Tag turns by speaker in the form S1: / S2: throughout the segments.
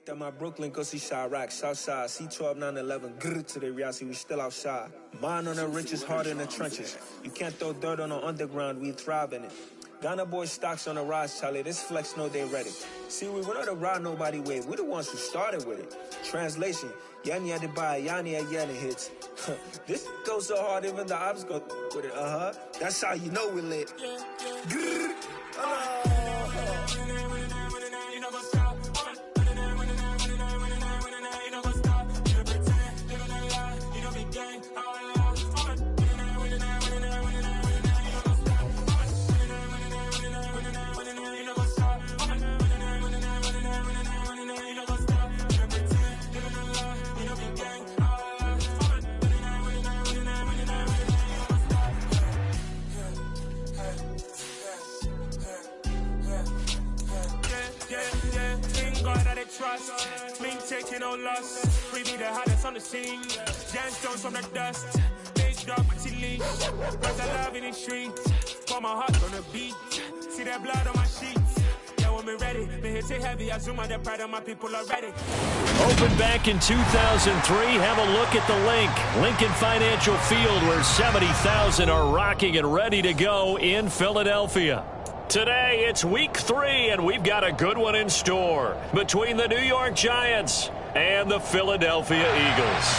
S1: That my Brooklyn, go see Chirac, Southside, C12, 911, grrr to the Riasi, we still outside. Mine on the riches, hard in the trenches. You can't throw dirt on the underground, we thrive in it. Ghana boys stocks on the rise, Charlie, this flex know they ready. See, we not to ride nobody wave, we the ones who started with it. Translation, Yanni had to buy, Yanni had Yanni hits. This goes so hard, even the ops go with it, That's how you know we lit. Grrr,
S2: Trust, me taking no loss. We be the hottest on the scene. Gemstones from the dust. Bitch drop what she leaves. Cause I love in the streets. Pour my heart on the beat. See that blood on my sheets. Yeah, when we ready. Me hit it heavy. I zoom on the pride of my people already.
S3: Opened back in 2003. Have a look at the link. Lincoln Financial Field, where 70,000 are rocking and ready to go in Philadelphia. Today, it's week 3, and we've got a good one in store between the New York Giants and the Philadelphia Eagles.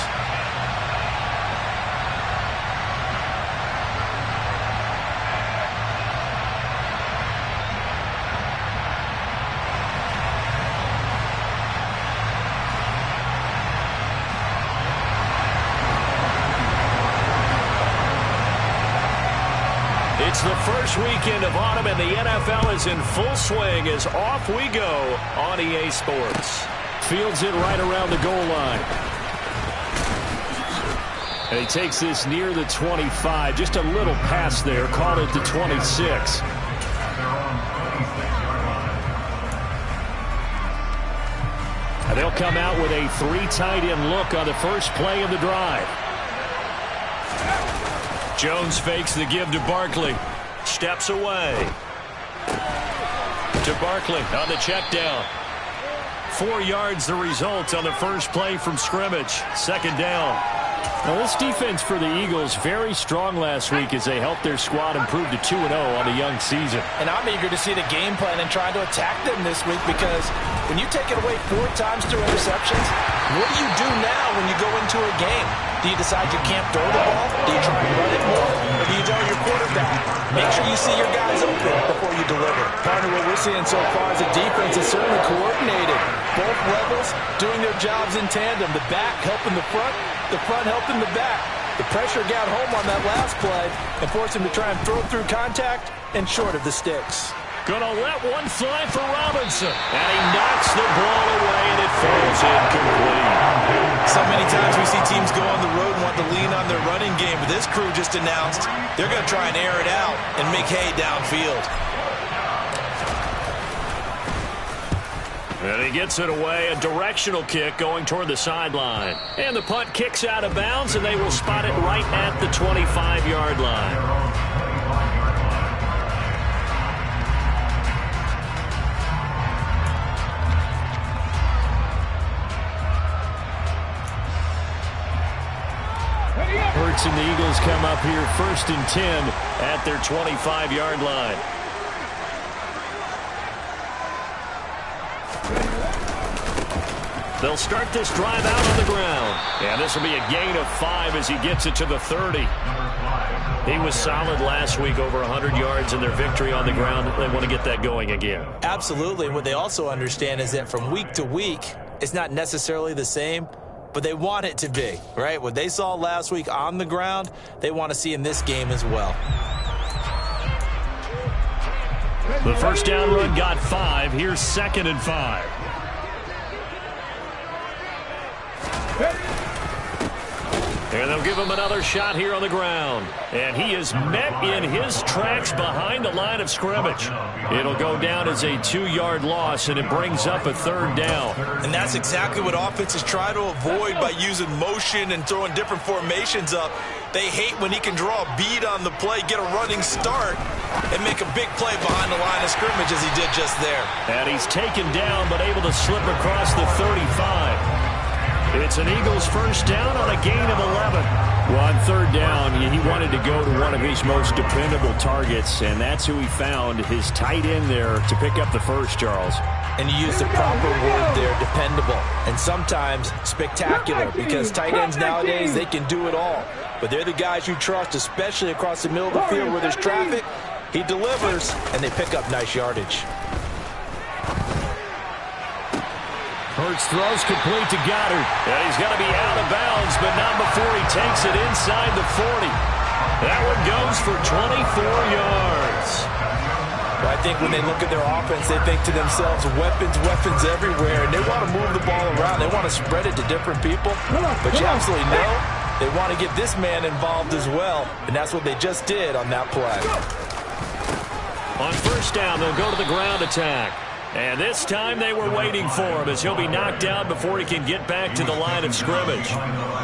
S3: It's the first weekend of autumn, and the NFL is in full swing as off we go on EA Sports. Fields it right around the goal line. And he takes this near the 25. Just a little pass there. Called it the 26. And they'll come out with a 3 tight end look on the first play of the drive. Jones fakes the give to Barkley. Steps away. To Barkley on the check down. 4 yards the result on the first play from scrimmage. Second down. Now this defense for the Eagles very strong last week as they helped their squad improve to 2-0 on the young season.
S4: And I'm eager to see the game plan and trying to attack them this week, because when you take it away 4 times through interceptions, what do you do now when you go into a game? Do you decide you can't throw the ball? Do you try and run it more? Or do you tell your quarterback, make sure you see your guys open before you deliver? Part of what we're seeing so far is the defense is certainly coordinated. Both levels doing their jobs in tandem. The back helping the front helping the back. The pressure got home on that last play and forced him to try and throw through contact and short of the sticks.
S3: Gonna let one fly for Robinson. And he knocks the ball away, and it falls incomplete.
S4: So many times we see teams go on the road and want to lean on their running game, but this crew just announced they're going to try and air it out and make hay downfield.
S3: And he gets it away, a directional kick going toward the sideline. And the punt kicks out of bounds, and they will spot it right at the 25-yard line. Hurts and the Eagles come up here 1st and 10 at their 25-yard line. They'll start this drive out on the ground. And this will be a gain of 5 as he gets it to the 30. He was solid last week, over 100 yards in their victory on the ground. They want to get that going again.
S4: Absolutely. What they also understand is that from week to week, it's not necessarily the same, but they want it to be, right? What they saw last week on the ground, they want to see in this game as well.
S3: The first down run got 5. Here's 2nd and 5. And they'll give him another shot here on the ground. And he is met in his tracks behind the line of scrimmage. It'll go down as a 2-yard loss, and it brings up a 3rd down.
S4: And that's exactly what offenses try to avoid by using motion and throwing different formations up. They hate when he can draw a bead on the play, get a running start, and make a big play behind the line of scrimmage as he did just there.
S3: And he's taken down but able to slip across the 35. It's an Eagles first down on a gain of 11. Well, on 3rd down, he wanted to go to one of his most dependable targets, and that's who he found, his tight end there, to pick up the first, Charles.
S4: And you use the proper word there, dependable, and sometimes spectacular, because tight ends nowadays, they can do it all. But they're the guys you trust, especially across the middle of the field where there's traffic. He delivers, and they pick up nice yardage.
S3: Hurts throws complete to Goddard. And he's going to be out of bounds, but not before he takes it inside the 40. That one goes for 24 yards.
S4: I think when they look at their offense, they think to themselves, weapons, weapons everywhere, and they want to move the ball around. They want to spread it to different people. But you absolutely know they want to get this man involved as well, and that's what they just did on that play.
S3: On first down, they'll go to the ground attack. And this time they were waiting for him as he'll be knocked down before he can get back to the line of scrimmage.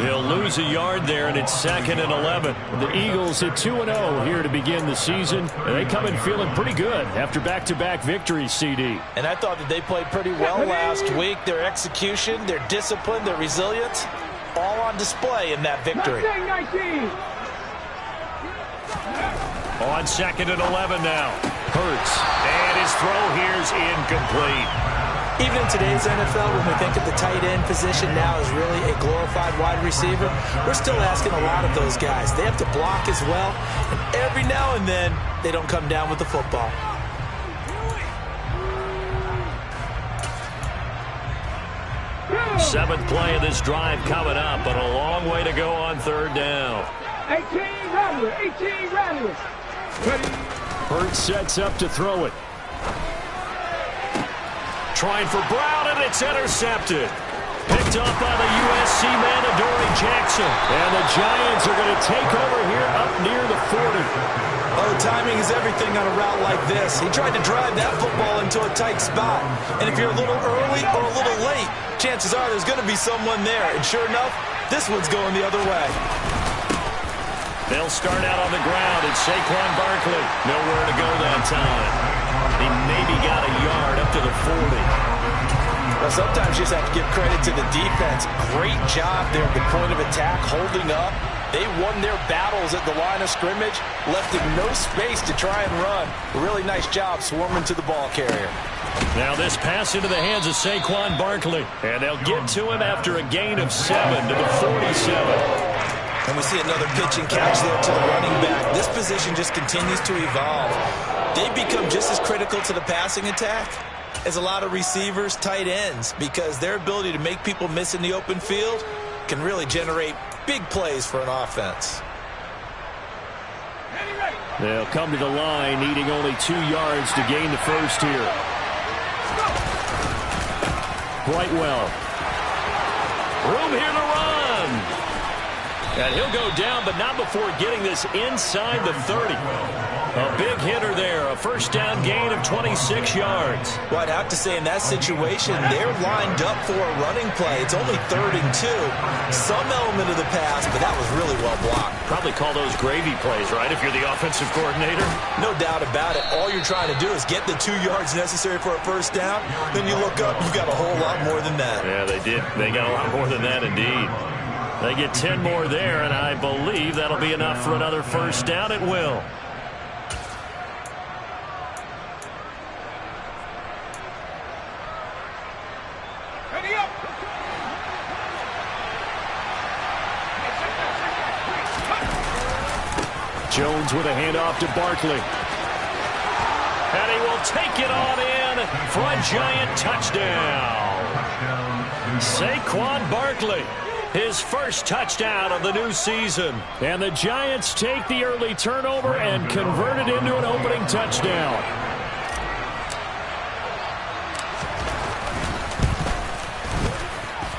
S3: He'll lose a yard there, and it's 2nd and 11. The Eagles at 2-0 here to begin the season. And they come in feeling pretty good after back-to-back victories, CD.
S4: And I thought that they played pretty well last week. Their execution, their discipline, their resilience, all on display in that victory.
S3: On 2nd and 11 now. Hurts. And his throw here's incomplete.
S4: Even in today's NFL, when we think of the tight end position now as really a glorified wide receiver, we're still asking a lot of those guys. They have to block as well, and every now and then, they don't come down with the football.
S3: Seventh play of this drive coming up, but a long way to go on 3rd down.
S5: 18 rattlers.
S3: Hurts sets up to throw it. Trying for Brown, and it's intercepted. Picked up by the USC man, Adoree Jackson. And the Giants are going to take over here up near the 40.
S4: Oh, timing is everything on a route like this. He tried to drive that football into a tight spot. And if you're a little early or a little late, chances are there's going to be someone there. And sure enough, this one's going the other way.
S3: They'll start out on the ground, and Saquon Barkley nowhere to go that time. He maybe got a yard up to the 40.
S4: Well, sometimes you just have to give credit to the defense. Great job there at the point of attack, holding up. They won their battles at the line of scrimmage, left him no space to try and run. A really nice job swarming to the ball carrier.
S3: Now this pass into the hands of Saquon Barkley. And they'll get to him after a gain of 7 to the 47.
S4: And we see another pitch and catch there to the running back. This position just continues to evolve. They become just as critical to the passing attack as a lot of receivers, tight ends, because their ability to make people miss in the open field can really generate big plays for an offense.
S3: They'll come to the line, needing only 2 yards to gain the first here. Brightwell. Room here to run. And he'll go down, but not before getting this inside the 30. A big hitter there, a first down gain of 26 yards.
S4: Well, I'd have to say in that situation, they're lined up for a running play. It's only 3rd and 2. Some element of the pass, but that was really well blocked.
S3: Probably call those gravy plays, right, if you're the offensive coordinator?
S4: No doubt about it. All you're trying to do is get the 2 yards necessary for a first down. Then you look up, you've got a whole lot more than that.
S3: Yeah, they did. They got a lot more than that, indeed. They get 10 more there, and I believe that'll be enough for another first down. It will. Jones with a handoff to Barkley. And he will take it on in for a Giant touchdown. Saquon Barkley, his first touchdown of the new season. And the Giants take the early turnover and convert it into an opening touchdown.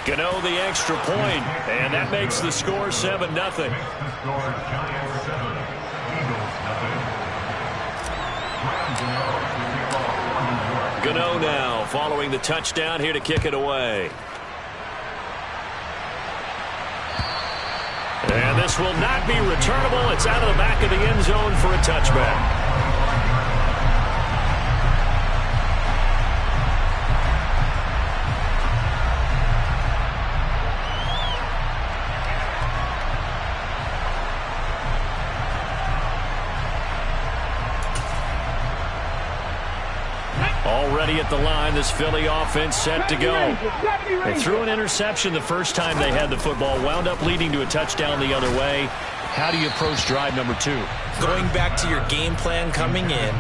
S3: Gano the extra point, and that makes the score 7-0. Gano now following the touchdown here to kick it away. And this will not be returnable. It's out of the back of the end zone for a touchback. Already at the line, this Philly offense set to go. They threw an interception the first time they had the football, wound up leading to a touchdown the other way. How do you approach drive number 2?
S4: Going back to your game plan coming in,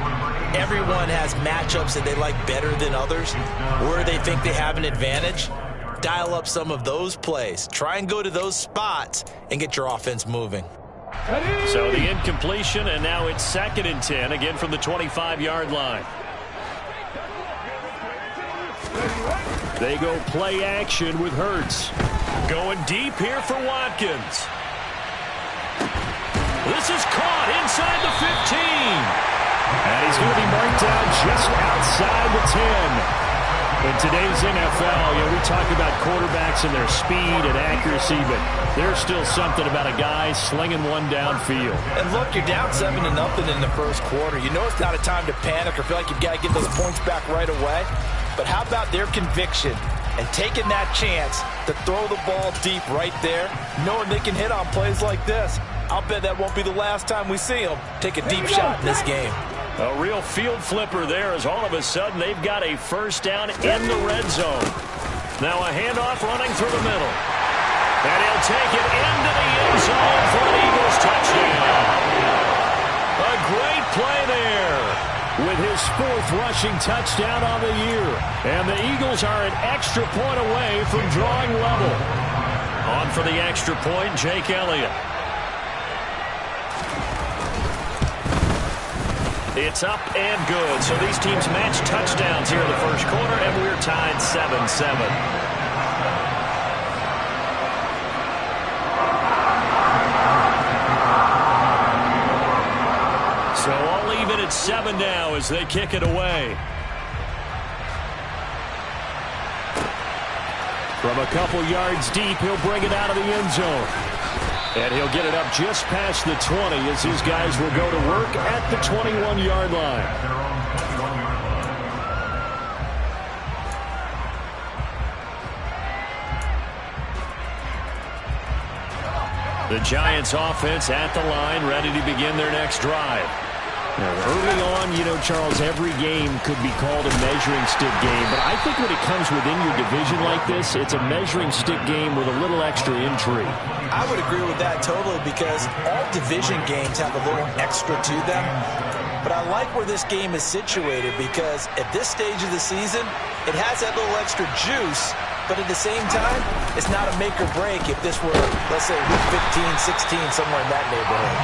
S4: everyone has matchups that they like better than others, where they think they have an advantage. Dial up some of those plays. Try and go to those spots and get your offense moving.
S3: So the incompletion, and now it's 2nd and 10, again from the 25-yard line. They go play action with Hurts. Going deep here for Watkins. This is caught inside the 15. And he's going to be marked down just outside the 10. In today's NFL, we talk about quarterbacks and their speed and accuracy, but there's still something about a guy slinging one downfield.
S4: And look, you're down 7-0 in the first quarter. You know it's not a time to panic or feel like you've got to get those points back right away. But how about their conviction and taking that chance to throw the ball deep right there, knowing they can hit on plays like this? I'll bet that won't be the last time we see them take a deep shot in this game.
S3: A real field flipper there, as all of a sudden they've got a first down in the red zone. Now a handoff running through the middle. And he'll take it into the end zone for an Eagles touchdown. A great play there with his 4th rushing touchdown on the year. And the Eagles are an extra point away from drawing level. On for the extra point, Jake Elliott. It's up and good. So these teams match touchdowns here in the first quarter, and we're tied 7-7. So all even at 7 now as they kick it away. From a couple yards deep, he'll bring it out of the end zone. And he'll get it up just past the 20 as his guys will go to work at the 21-yard line. The Giants offense at the line, ready to begin their next drive. Now, early on, Charles, every game could be called a measuring stick game. But I think when it comes within your division like this, it's a measuring stick game with a little extra intrigue.
S4: I would agree with that totally because all division games have a little extra to them. But I like where this game is situated because at this stage of the season, it has that little extra juice. But at the same time, it's not a make or break if this were, let's say, week 15, 16, somewhere in that neighborhood.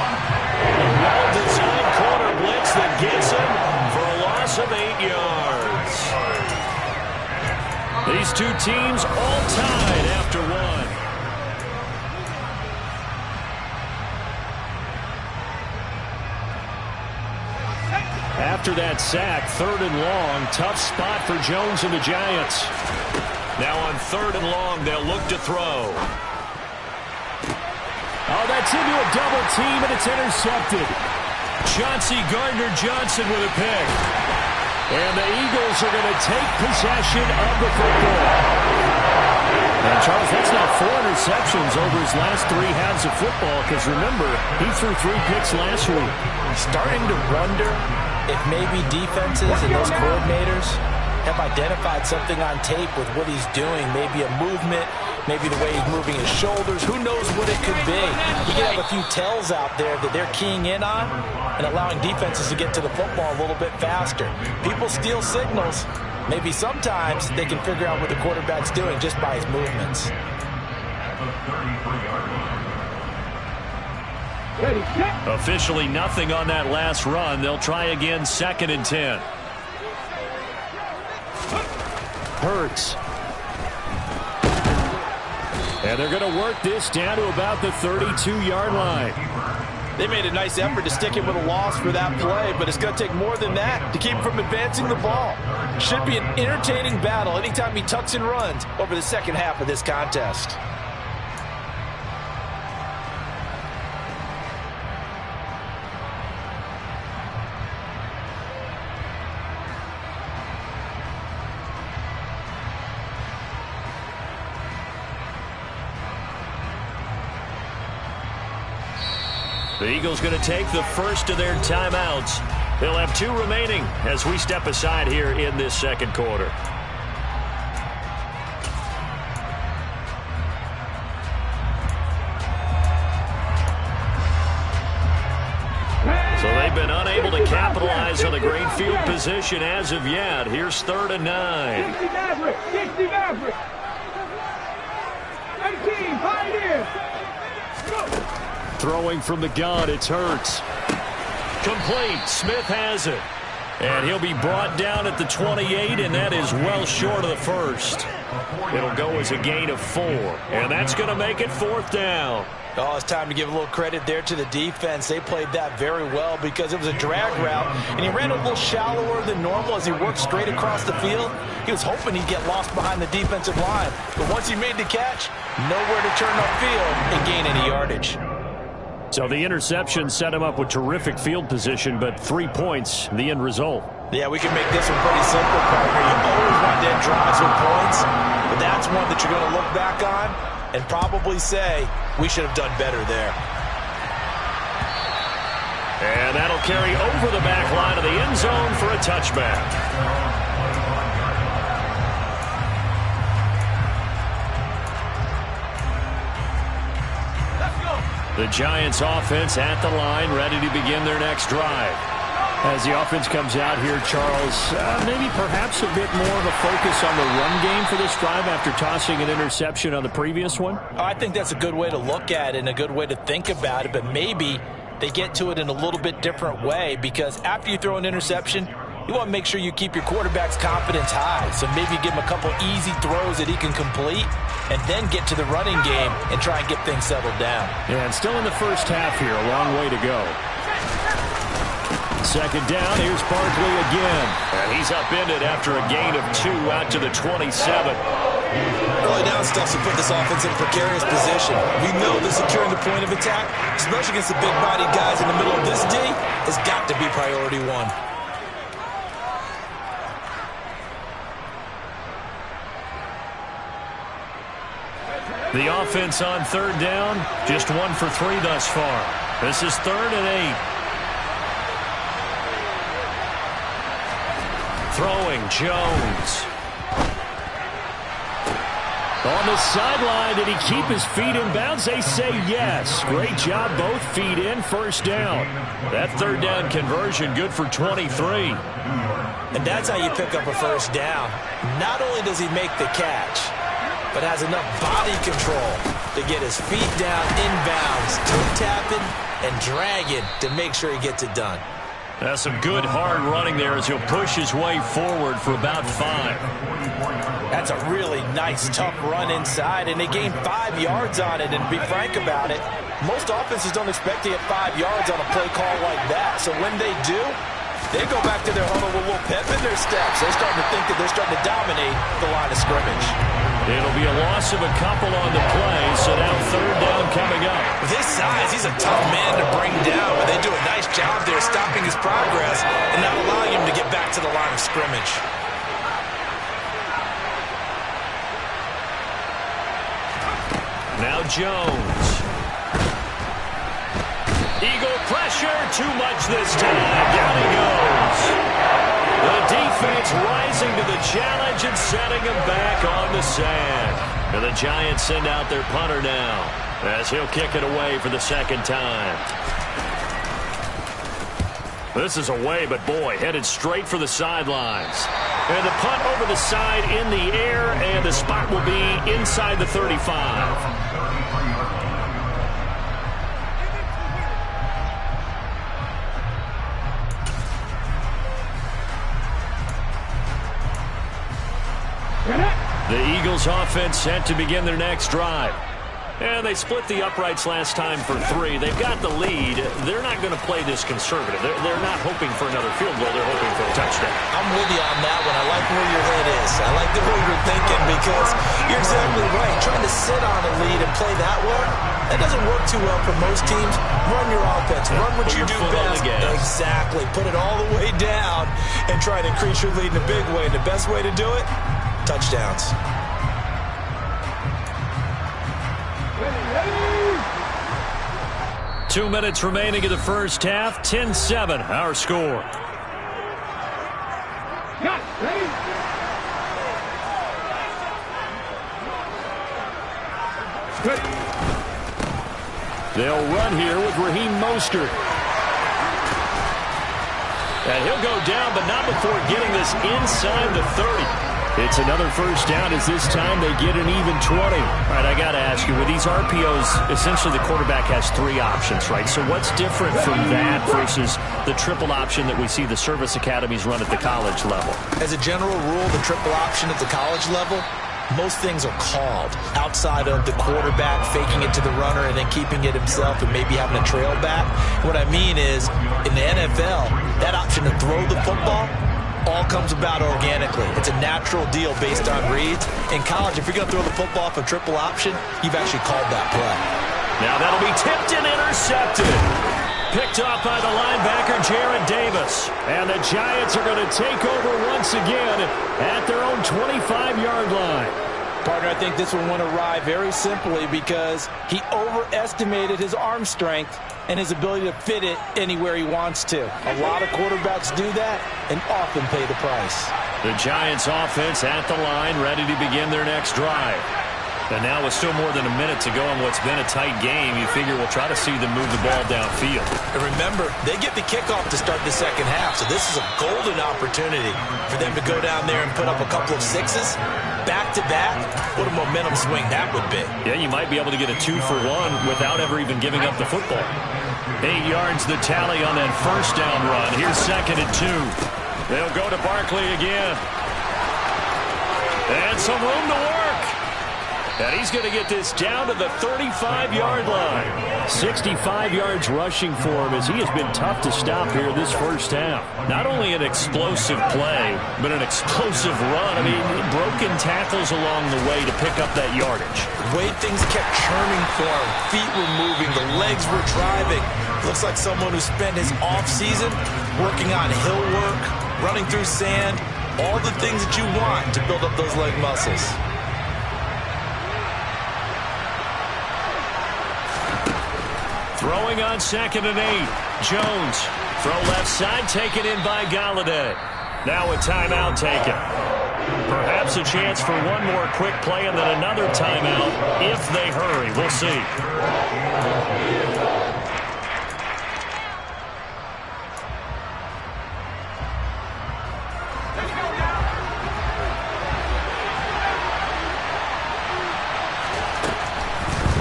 S3: A well-designed corner blitz that gets him for a loss of 8 yards. These two teams all tied after one. After that sack, 3rd and long, tough spot for Jones and the Giants. Now on 3rd and long, they'll look to throw. Oh, that's into a double team, and it's intercepted. Chauncey Gardner-Johnson with a pick. And the Eagles are going to take possession of the football. And, Charles, that's now 4 interceptions over his last 3 halves of football, because, remember, he threw 3 picks last week.
S4: Starting to wonder if maybe defenses and those coordinators have identified something on tape with what he's doing, maybe a movement, maybe the way he's moving his shoulders. Who knows what it could be? You could have a few tells out there that they're keying in on and allowing defenses to get to the football a little bit faster. People steal signals. Maybe sometimes they can figure out what the quarterback's doing just by his movements.
S3: Officially nothing on that last run. They'll try again, 2nd and 10. Hurts. And they're going to work this down to about the 32-yard line.
S4: They made a nice effort to stick him with a loss for that play, but it's going to take more than that to keep him from advancing the ball. Should be an entertaining battle anytime he tucks and runs over the second half of this contest.
S3: The Eagles going to take the first of their timeouts. They'll have 2 remaining as we step aside here in this second quarter. So they've been unable to capitalize on the great field position as of yet. Here's 3rd and 9.
S5: 60 Maverick, 60 Maverick. 18, Pioneer.
S3: Throwing from the gun, it's Hurts. Complete. Smith has it. And he'll be brought down at the 28, and that is well short of the first. It'll go as a gain of 4, and that's going to make it 4th down.
S4: Oh, it's time to give a little credit there to the defense. They played that very well because it was a drag route, and he ran a little shallower than normal as he worked straight across the field. He was hoping he'd get lost behind the defensive line, but once he made the catch, nowhere to turn upfield and gain any yardage.
S3: So the interception set him up with terrific field position, but 3 points, the end result.
S4: Yeah, we can make this one pretty simple, partner. You always want to end drives with points, but that's one that you're going to look back on and probably say, we should have done better there.
S3: And that'll carry over the back line of the end zone for a touchback. The Giants offense at the line, ready to begin their next drive. As the offense comes out here, Charles, maybe perhaps a bit more of a focus on the run game for this drive after tossing an interception on the previous one?
S4: I think that's a good way to look at it and a good way to think about it, but maybe they get to it in a little bit different way because after you throw an interception, you want to make sure you keep your quarterback's confidence high. So maybe give him a couple easy throws that he can complete and then get to the running game and try and get things settled down.
S3: Yeah, and still in the first half here, a long way to go. Second down, here's Barkley again. And he's upended after a gain of 2 out to the 27.
S4: Early down stuff to put this offense in a precarious position. We know that securing the point of attack, especially against the big-bodied guys in the middle of this D, has got to be priority 1.
S3: The offense on 3rd down, just 1 for 3 thus far. This is 3rd and 8. Throwing, Jones. On the sideline, did he keep his feet in bounds? They say yes. Great job, both feet in, 1st down. That 3rd down conversion good for 23.
S4: And that's how you pick up a 1st down. Not only does he make the catch, but has enough body control to get his feet down inbounds, toe-tapping and dragging to make sure he gets it done.
S3: That's some good hard running there as he'll push his way forward for about 5.
S4: That's a really nice, tough run inside, and they gained 5 yards on it. And to be frank about it, most offenses don't expect to get 5 yards on a play call like that. So when they do, they go back to their huddle with a little pep in their steps. They're starting to think that they're starting to dominate the line of scrimmage.
S3: It'll be a loss of a couple on the play, so now 3rd down coming up.
S4: With his size, he's a tough man to bring down, but they do a nice job there stopping his progress and not allowing him to get back to the line of scrimmage.
S3: Now Jones. Eagle pressure, too much this time. Down he goes. The defense rising to the challenge and setting him back on the sand. And the Giants send out their punter now as he'll kick it away for the 2nd time. This is away, but boy, headed straight for the sidelines. And the punt over the side in the air, and the spot will be inside the 35. The Eagles offense set to begin their next drive. And they split the uprights last time for 3. They've got the lead. They're not going to play this conservative. They're not hoping for another field goal. They're hoping for a touchdown.
S4: I'm with you on that one. I like where your head is. I like the way you're thinking because you're exactly right. Trying to sit on a lead and play that way, that doesn't work too well for most teams. Run your offense. Run what you do best. Exactly. Put it all the way down and try to increase your lead in a big way. And the best way to do it, touchdowns.
S3: 2 minutes remaining in the first half. 10-7, our score. They'll run here with Raheem Mostert. And he'll go down, but not before getting this inside the 30. It's another first down as this time they get an even 20. All right, I got to ask you, with these RPOs, essentially the quarterback has 3 options, right? So what's different from that versus the triple option that we see the service academies run at the college level?
S4: As a general rule, the triple option at the college level, most things are called outside of the quarterback faking it to the runner and then keeping it himself and maybe having a trail back. What I mean is, in the NFL, that option to throw the football all comes about organically. It's a natural deal based on reads. In college, if you're going to throw the football off a triple option, you've actually called that play.
S3: Now that'll be tipped and intercepted. Picked off by the linebacker, Jared Davis. And the Giants are going to take over once again at their own 25-yard line.
S4: Partner, I think this one went awry very simply because he overestimated his arm strength and his ability to fit it anywhere he wants to. A lot of quarterbacks do that and often pay the price.
S3: The Giants offense at the line, ready to begin their next drive. And now with still more than a minute to go in what's been a tight game, you figure we'll try to see them move the ball downfield.
S4: And remember, they get the kickoff to start the second half, so this is a golden opportunity for them to go down there and put up a couple of sixes. Back-to-back, what a momentum swing that would be.
S3: Yeah, you might be able to get a 2-for-1 without ever even giving up the football. 8 yards the tally on that first down run. Here's 2nd and 2. They'll go to Barkley again. And some room to work. And he's going to get this down to the 35-yard line. 65 yards rushing for him as he has been tough to stop here this first half. Not only an explosive play, but an explosive run. I mean, broken tackles along the way to pick up that yardage.
S4: The way things kept churning for him. Feet were moving. The legs were driving. Looks like someone who spent his offseason working on hill work, running through sand, all the things that you want to build up those leg muscles.
S3: Throwing on 2nd and 8. Jones. Throw left side, taken in by Galladay. Now a timeout taken. Perhaps a chance for one more quick play and then another timeout if they hurry. We'll see.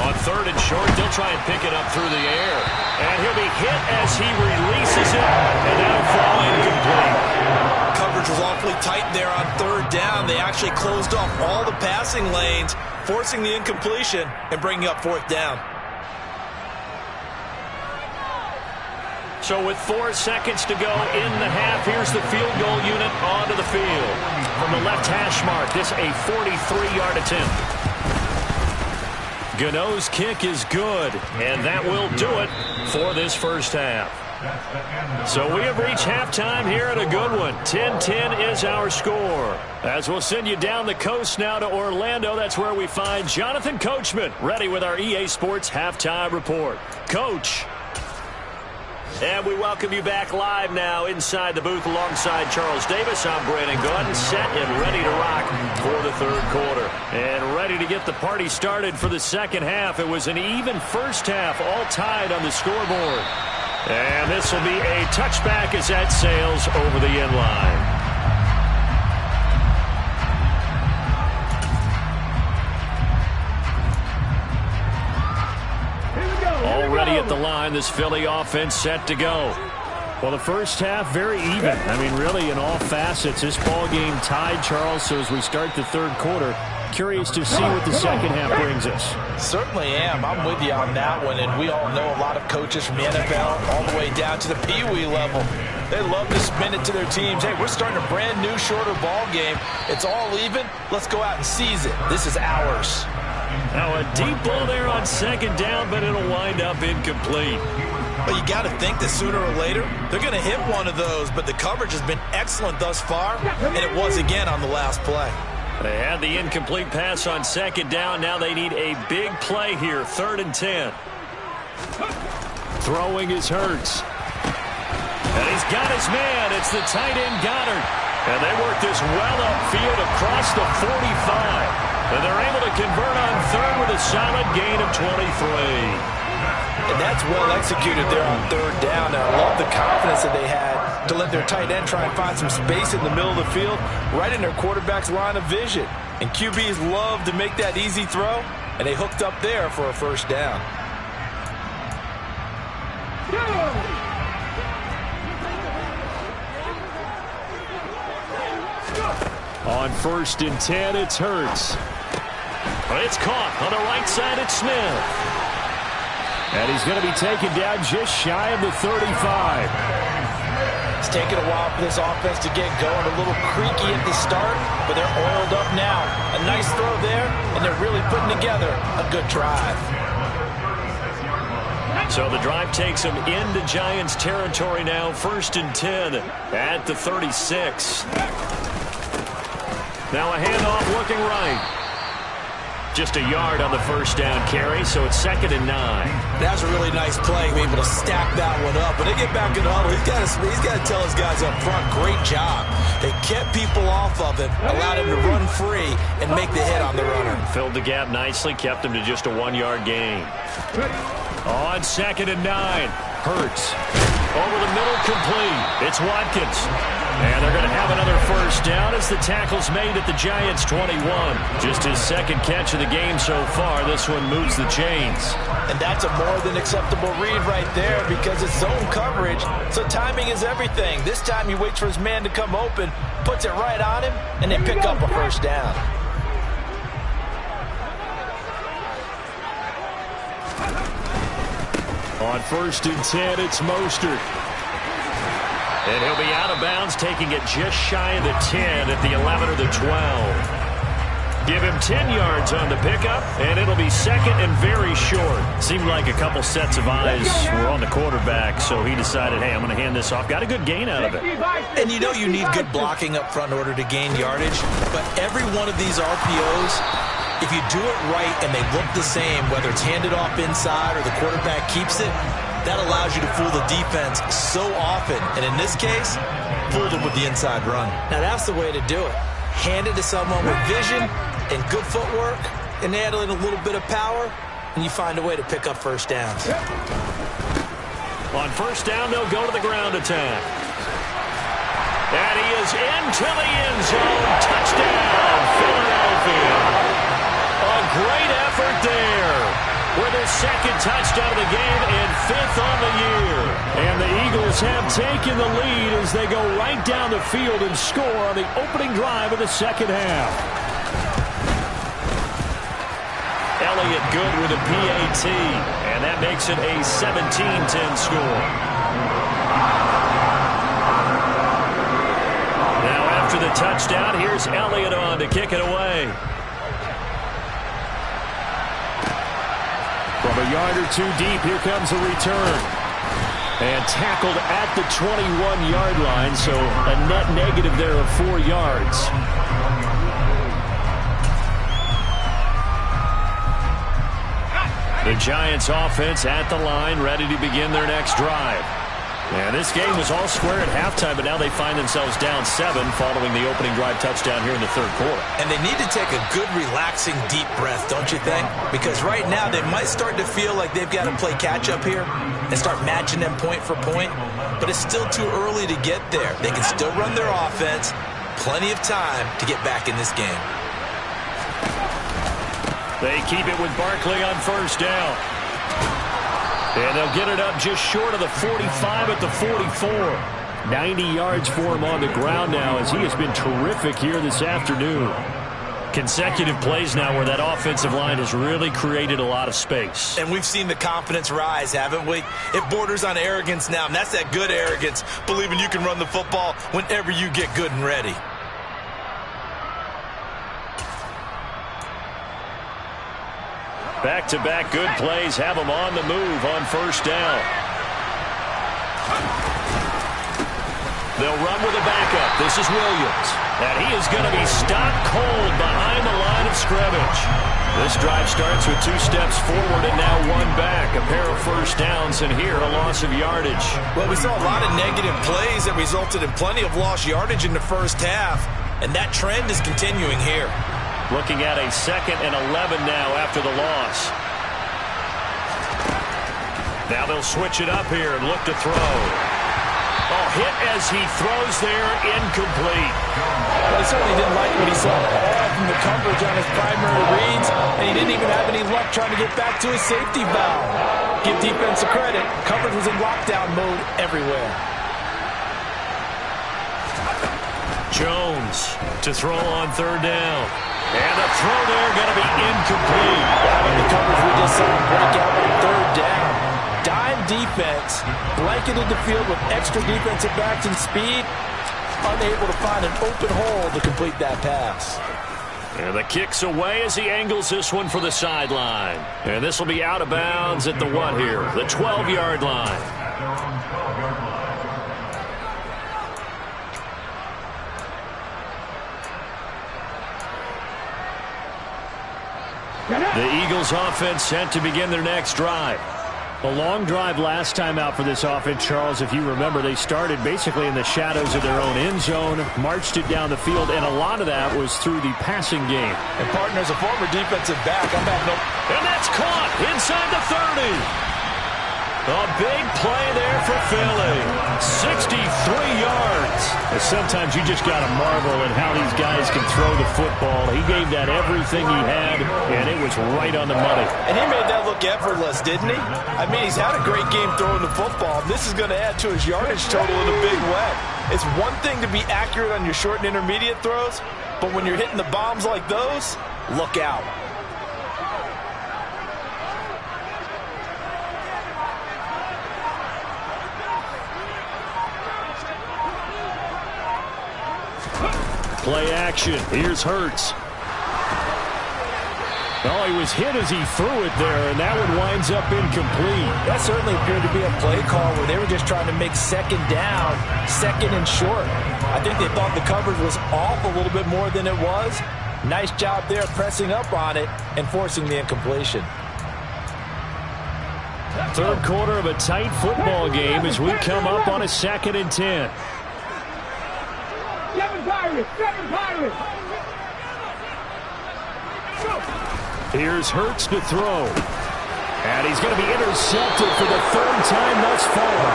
S3: On 3rd and short, they'll try and pick it up through the air. And he'll be hit as he releases it. And that'll fall incomplete.
S4: Coverage was awfully tight there on 3rd down. They actually closed off all the passing lanes, forcing the incompletion and bringing up 4th down.
S3: So with 4 seconds to go in the half, here's the field goal unit onto the field. From the left hash mark, this a 43-yard attempt. Gano's kick is good, and that will do it for this first half. So we have reached halftime here at a good one. 10-10 is our score. As we'll send you down the coast now to Orlando, that's where we find Jonathan Coachman, ready with our EA Sports Halftime Report. Coach. And we welcome you back live now inside the booth alongside Charles Davis. I'm Brandon Gunn, set and ready to rock for the 3rd quarter. And ready to get the party started for the second half. It was an even first half, all tied on the scoreboard. And this will be a touchback as that sails over the end line. Already at the line, this Philly offense set to go. Well, the first half, very even. I mean, really, in all facets, this ball game tied, Charles. So as we start the third quarter, curious to see what the second half brings us.
S4: Certainly am. I'm with you on that one. And we all know a lot of coaches from the NFL all the way down to the Pee-wee level. They love to spin it to their teams. Hey, we're starting a brand new, shorter ball game. It's all even. Let's go out and seize it. This is ours.
S3: Now a deep ball there on second down, but it'll wind up incomplete.
S4: But you got to think that sooner or later, they're going to hit one of those. But the coverage has been excellent thus far, and it was again on the last play.
S3: They had the incomplete pass on second down. Now they need a big play here, 3rd and 10. Throwing is Hurts. And he's got his man. It's the tight end Goddard. And they work this well upfield across the 45. And they're able to convert on 3rd with a solid gain of 23.
S4: And that's well executed there on 3rd down. Now, I love the confidence that they had to let their tight end try and find some space in the middle of the field, right in their quarterback's line of vision. And QBs love to make that easy throw, and they hooked up there for a 1st down.
S3: On 1st and 10, it's Hurts. It's caught on the right side. It's Smith. And he's going to be taken down just shy of the 35.
S4: It's taken a while for this offense to get going. A little creaky at the start, but they're oiled up now. A nice throw there, and they're really putting together a good drive.
S3: So the drive takes them into Giants territory now. 1st and 10 at the 36. Now a handoff looking right. Just a yard on the 1st down carry, so it's 2nd and 9.
S4: That's a really nice play, being able to stack that one up. When they get back in the huddle, he's got to tell his guys up front, great job. They kept people off of him, allowed him to run free and make the hit on the runner.
S3: Filled the gap nicely, kept him to just a 1-yard gain. On 2nd and 9, Hurts. Over the middle, complete. It's Watkins. And they're going to have another 1st down as the tackle's made at the Giants' 21. Just his 2nd catch of the game so far. This one moves the chains.
S4: And that's a more than acceptable read right there because it's zone coverage, so timing is everything. This time he waits for his man to come open, puts it right on him, and they pick up a 1st down.
S3: On 1st and 10, it's Mostert. And he'll be out of bounds, taking it just shy of the 10 at the 11 or the 12. Give him 10 yards on the pickup, and it'll be 2nd and very short. Seemed like a couple sets of eyes were on the quarterback, so he decided, hey, I'm going to hand this off. Got a good gain out of it.
S4: And you know you need good blocking up front in order to gain yardage, but every one of these RPOs, if you do it right and they look the same, whether it's handed off inside or the quarterback keeps it, that allows you to fool the defense so often. And in this case, fooled them with the inside run. Now, that's the way to do it. Hand it to someone with vision and good footwork, and add in a little bit of power, and you find a way to pick up 1st downs.
S3: On 1st down, they'll go to the ground attack. And he is into the end zone. Touchdown, Philadelphia. A great effort there. With his 2nd touchdown of the game and 5th on the year. And the Eagles have taken the lead as they go right down the field and score on the opening drive of the 2nd half. Elliott good with a PAT, and that makes it a 17-10 score. Now after the touchdown, here's Elliott on to kick it away. From a yard or two deep, here comes a return. And tackled at the 21-yard line, so a net negative there of 4 yards. The Giants offense at the line, ready to begin their next drive. And this game was all square at halftime, but now they find themselves down 7 following the opening drive touchdown here in the 3rd quarter.
S4: And they need to take a good, relaxing, deep breath, don't you think? Because right now they might start to feel like they've got to play catch-up here and start matching them point for point, but it's still too early to get there. They can still run their offense, plenty of time to get back in this game.
S3: They keep it with Barkley on 1st down. And they'll get it up just short of the 45 at the 44. 90 yards for him on the ground now as he has been terrific here this afternoon. Consecutive plays now where that offensive line has really created a lot of space.
S4: And we've seen the confidence rise, haven't we? It borders on arrogance now, and that's that good arrogance, believing you can run the football whenever you get good and ready.
S3: Back-to-back good plays have him on the move on first down. They'll run with a backup. This is Williams. And he is going to be stopped cold behind the line of scrimmage. This drive starts with 2 steps forward and now 1 back. A pair of first downs, and here a loss of yardage.
S4: Well, we saw a lot of negative plays that resulted in plenty of lost yardage in the first half, and that trend is continuing here.
S3: Looking at a 2nd and 11 now after the loss. Now they'll switch it up here and look to throw. Oh, hit as he throws there, incomplete.
S4: Well, he certainly didn't like what he saw all from the coverage on his primary reads, and he didn't even have any luck trying to get back to his safety valve. Give defense a credit. Coverage was in lockdown mode everywhere.
S3: Jones to throw on 3rd down. And the throw there going to be incomplete.
S4: Out of the coverage we just saw break out on 3rd down. Dime defense, blanketed the field with extra defensive backs and speed, unable to find an open hole to complete that pass.
S3: And the kick's away as he angles this one for the sideline. And this will be out of bounds at the what here? The 12-yard line. The Eagles offense set to begin their next drive. A long drive last time out for this offense, Charles. If you remember, they started basically in the shadows of their own end zone, marched it down the field, and a lot of that was through the passing game.
S4: And partner, as a former defensive back, I'm having no...
S3: And that's caught inside the 30. A big play there for Philly. 63 yards. Sometimes you just got to marvel at how these guys can throw the football. He gave that everything he had, and it was right on the money.
S4: And he made that look effortless, didn't he? I mean, he's had a great game throwing the football. This is going to add to his yardage total in a big way. It's one thing to be accurate on your short and intermediate throws, but when you're hitting the bombs like those, look out.
S3: Play action. Here's Hurts. Oh, he was hit as he threw it there, and that one winds up incomplete.
S4: That certainly appeared to be a play call where they were just trying to make 2nd down, 2nd and short. I think they thought the coverage was off a little bit more than it was. Nice job there pressing up on it and forcing the incompletion.
S3: 3rd quarter of a tight football game as we come up on a 2nd and 10.
S5: 7 Pirates! 7 Pirates!
S3: Here's Hurts to throw. And he's going to be intercepted for the 3rd time thus far.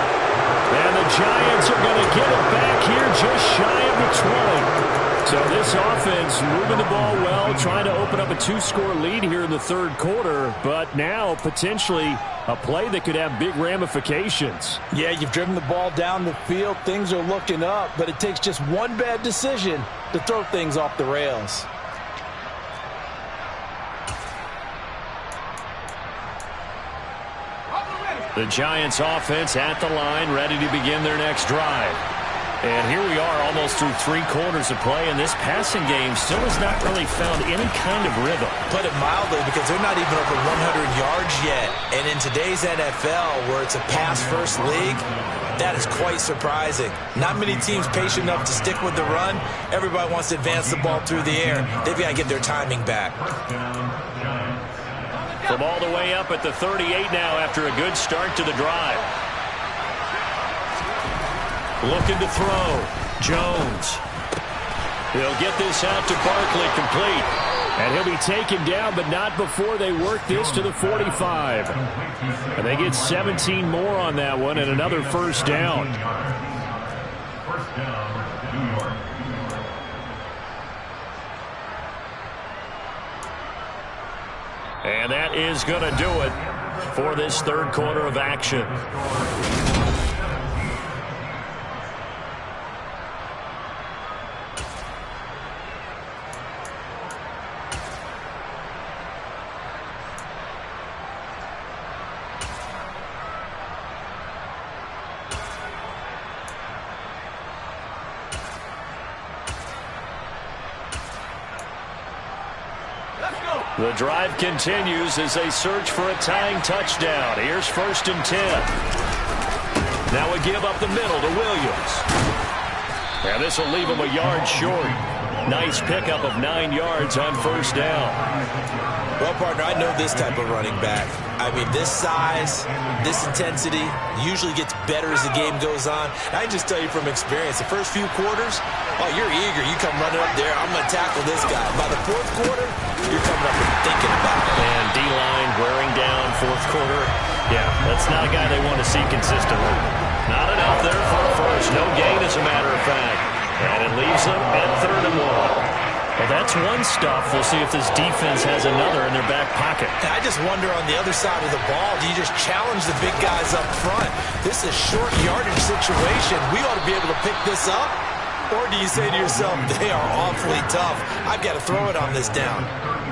S3: And the Giants are going to get it back here just shy of the 20. So this offense moving the ball well, trying to open up a 2-score lead here in the 3rd quarter. But now potentially a play that could have big ramifications.
S4: Yeah, you've driven the ball down the field. Things are looking up, but it takes just one bad decision to throw things off the rails.
S3: The Giants offense at the line, ready to begin their next drive. And here we are almost through 3 quarters of play, and this passing game still has not really found any kind of rhythm.
S4: Put it mildly, because they're not even over 100 yards yet. And in today's NFL, where it's a pass-first league, that is quite surprising. Not many teams patient enough to stick with the run. Everybody wants to advance the ball through the air. They've got to get their timing back.
S3: From all the way up at the 38 now after a good start to the drive. Looking to throw. Jones. He'll get this out to Barkley, complete. And he'll be taken down, but not before they work this to the 45. And they get 17 more on that one and another first down.
S6: First down, New York.
S3: And that is going to do it. for this third quarter of action. The drive continues as they search for a tying touchdown. Here's 1st and 10. Now we give up the middle to Williams. And this will leave him a yard short. Nice pickup of 9 yards on 1st down.
S4: Well, partner, I know this type of running back. I mean, this size, this intensity usually gets better as the game goes on. And I can just tell you from experience, the first few quarters, oh, you're eager. You come running up there, I'm going to tackle this guy. By the 4th quarter, you're coming up and thinking about it.
S3: And D-line wearing down 4th quarter. Yeah, that's not a guy they want to see consistently. Not enough there for a first. No gain, as a matter of fact. And it leaves them at 3rd and 1. Well, that's one stuff. We'll see if this defense has another in their back pocket.
S4: And I just wonder on the other side of the ball, do you just challenge the big guys up front? This is a short yardage situation. We ought to be able to pick this up. Or do you say to yourself, they are awfully tough. I've got to throw it on this down.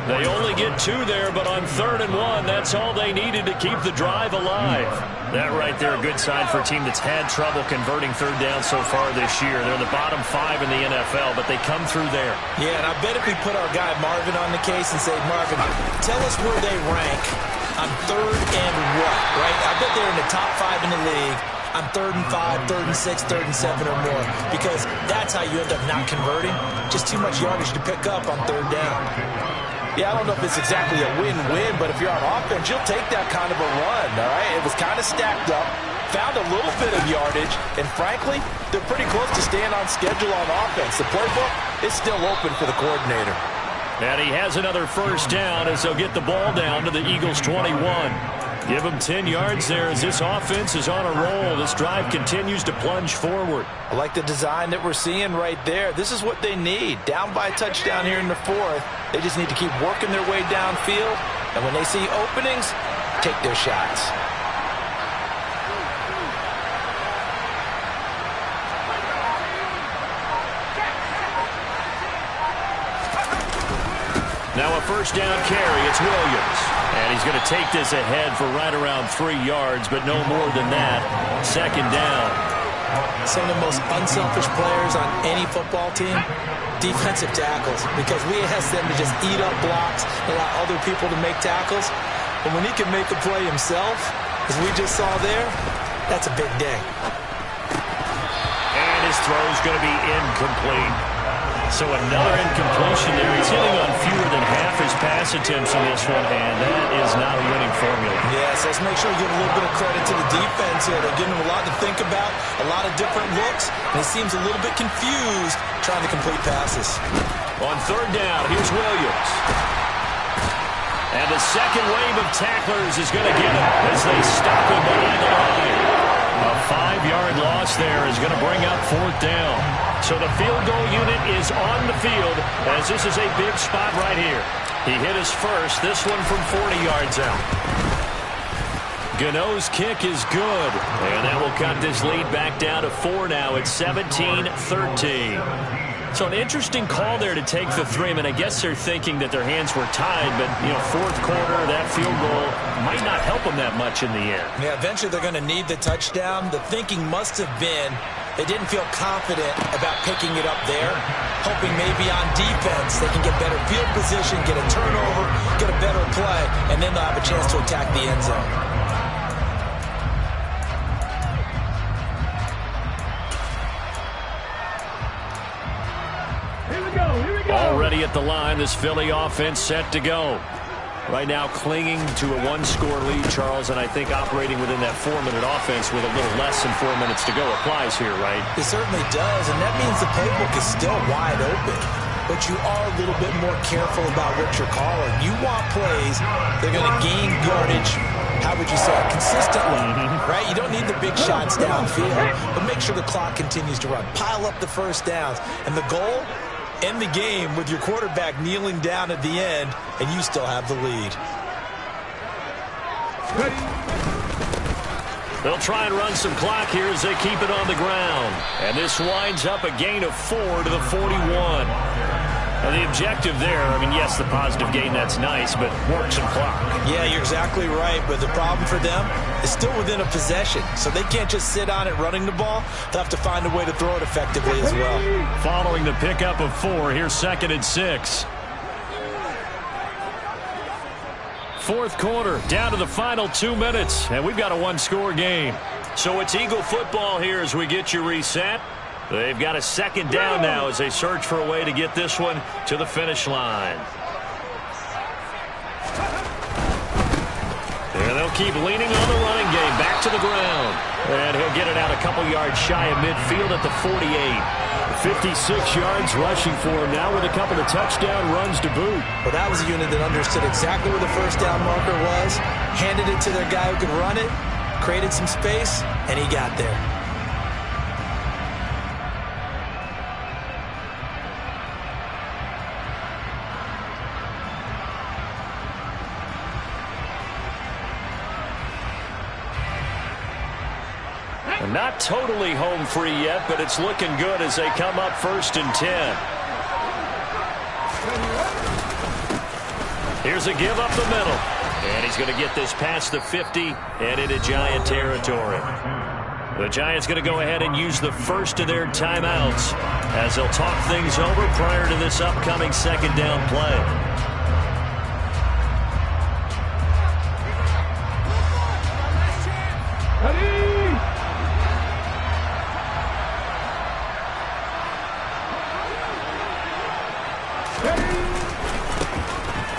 S3: They only get 2 there, but on 3rd and 1, that's all they needed to keep the drive alive. That right there, a good sign for a team that's had trouble converting 3rd down so far this year. They're the bottom 5 in the NFL, but they come through there.
S4: Yeah, and I bet if we put our guy Marvin on the case and say, Marvin, tell us where they rank on 3rd and what, right? I bet they're in the top 5 in the league on 3rd and 5, 3rd and 6, 3rd and 7 or more, because that's how you end up not converting. Just too much yardage to pick up on 3rd down. Yeah, I don't know if it's exactly a win-win, but if you're on offense, you'll take that kind of a run, all right? It was kind of stacked up, found a little bit of yardage, and frankly, they're pretty close to staying on schedule on offense. The playbook is still open for the coordinator.
S3: And he has another 1st down as they'll get the ball down to the Eagles' 21. Give them 10 yards there as this offense is on a roll. This drive continues to plunge forward.
S4: I like the design that we're seeing right there. This is what they need. Down by a touchdown here in the 4th. They just need to keep working their way downfield. And when they see openings, take their shots.
S3: Now a 1st down carry. It's Williams. And he's going to take this ahead for right around 3 yards, but no more than that. 2nd down.
S4: Some of the most unselfish players on any football team, defensive tackles, because we ask them to just eat up blocks, allow other people to make tackles. But when he can make a play himself, as we just saw there, that's a big day.
S3: And his throw's going to be incomplete. So another incompletion there. He's hitting on fewer than half his pass attempts in this one, and that is not a winning formula.
S4: Yes, let's make sure we give a little bit of credit to the defense here. They're giving him a lot to think about, a lot of different looks, and he seems a little bit confused trying to complete passes.
S3: On 3rd down, here's Williams. And the second wave of tacklers is going to get him as they stop him behind the line. A 5-yard loss there is going to bring up 4th down. So the field goal unit is on the field as this is a big spot right here. He hit his first, this one from 40 yards out. Gano's kick is good, and that will cut this lead back down to 4 now. It's 17-13. So an interesting call there to take the 3. I mean, I guess they're thinking that their hands were tied, but, you know, 4th quarter, that field goal might not help them that much in the end.
S4: Yeah, eventually they're going to need the touchdown. The thinking must have been they didn't feel confident about picking it up there, hoping maybe on defense they can get better field position, get a turnover, get a better play, and then they'll have a chance to attack the end zone.
S3: Already at the line, this Philly offense set to go. Right now clinging to a 1-score lead, Charles, and I think operating within that 4-minute offense with a little less than 4 minutes to go applies here, right?
S4: It certainly does, and that means the playbook is still wide open. But you are a little bit more careful about what you're calling. You want plays that are going to gain yardage, how would you say, consistently, right? You don't need the big shots downfield, but make sure the clock continues to run. Pile up the 1st downs, and the goal, end the game with your quarterback kneeling down at the end, and you still have the lead.
S3: They'll try and run some clock here as they keep it on the ground. And this winds up a gain of 4 to the 41. Now the objective there, I mean, yes, the positive gain, that's nice, but work some clock.
S4: Yeah, you're exactly right. But the problem for them is still within a possession. So they can't just sit on it running the ball. They'll have to find a way to throw it effectively as well.
S3: Following the pickup of 4, here's 2nd and 6. Fourth quarter, down to the final 2 minutes, and we've got a one-score game. So it's Eagle football here as we get you reset. They've got a 2nd down now as they search for a way to get this one to the finish line. And they'll keep leaning on the running game, back to the ground. And he'll get it out a couple yards shy of midfield at the 48. 56 yards rushing for him now with a couple of touchdown runs to boot.
S4: Well, that was a unit that understood exactly where the first down marker was, handed it to their guy who could run it, created some space, and he got there.
S3: Not totally home free yet, but it's looking good as they come up 1st and 10. Here's a give up the middle. And he's going to get this past the 50 and into Giant territory. The Giants going to go ahead and use the first of their timeouts as they'll talk things over prior to this upcoming 2nd down play.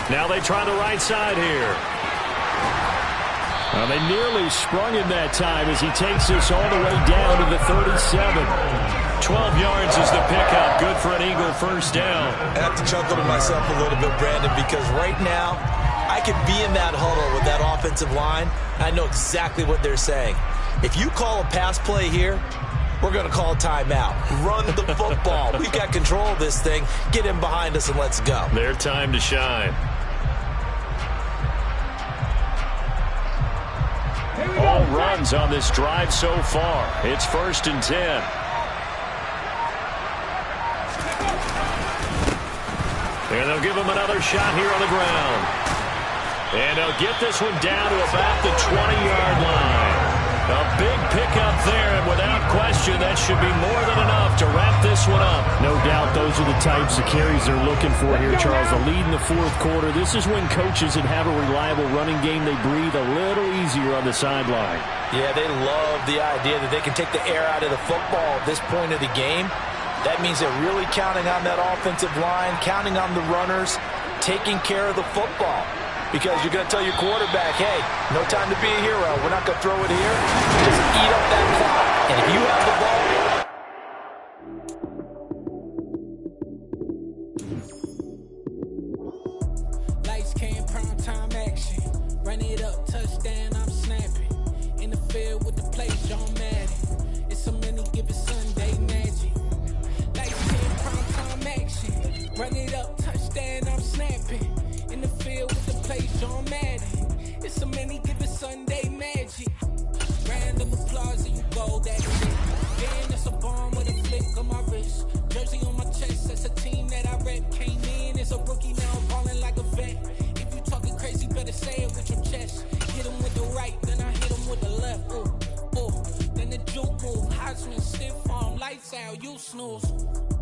S3: Now they try the right side here. Well, they nearly sprung him that time as he takes this all the way down to the 37. 12 yards is the pickup. Good for an Eagle first down.
S4: I have to chuckle to myself a little bit, Brandon, because right now I could be in that huddle with that offensive line. I know exactly what they're saying. If you call a pass play here, we're going to call timeout. Run the football. We've got control of this thing. Get him behind us and let's go.
S3: Their time to shine. All runs on this drive so far. It's 1st and 10. And they'll give him another shot here on the ground. And they'll get this one down to about the 20-yard line. A big pickup there, and without question, that should be more than enough to wrap this one up.
S7: No doubt those are the types of carries they're looking for here, Charles. The lead in the fourth quarter. This is when coaches that have a reliable running game, they breathe a little easier on the sideline.
S4: Yeah, they love the idea that they can take the air out of the football at this point of the game. That means they're really counting on that offensive line, counting on the runners, taking care of the football. Because you're going to tell your quarterback, hey, no time to be a hero. We're not going to throw it here. Just eat up that clock. And if you have the ball...
S8: Lights came, prime time action. Run it up, touchdown, I'm snapping. In the field with the play, John Madden. It's a many given Sunday magic. Lights came, prime time action. Run it up, touchdown, I'm snapping. In the field with the play, John Madden. It's a many given Sunday magic. Random applause and you go, that's it. Then it's a bomb with a flick on my wrist. Jersey on my chest, that's a team that I rep. Came in as a rookie, now I'm balling like a vet. If you talking crazy, better say it with your chest. Hit him with the right, then I hit him with the left. Ooh, ooh. Then the juke move, Heisman stiff arm, lights out, you snooze.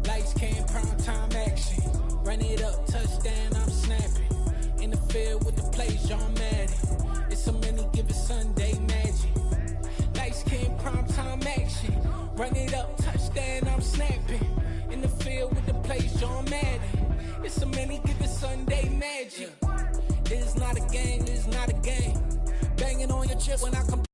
S8: Lights came, prime time action. Run it up, touchdown, I'm snapping. In the field with the plays, John Madden. It's a many given Sunday magic. Lights came, prime time action. Run it up, touchdown, I'm snapping. In the field with the plays, John Madden. It's a many given Sunday magic. This is not a game, this is not a game. Banging on your chest when I come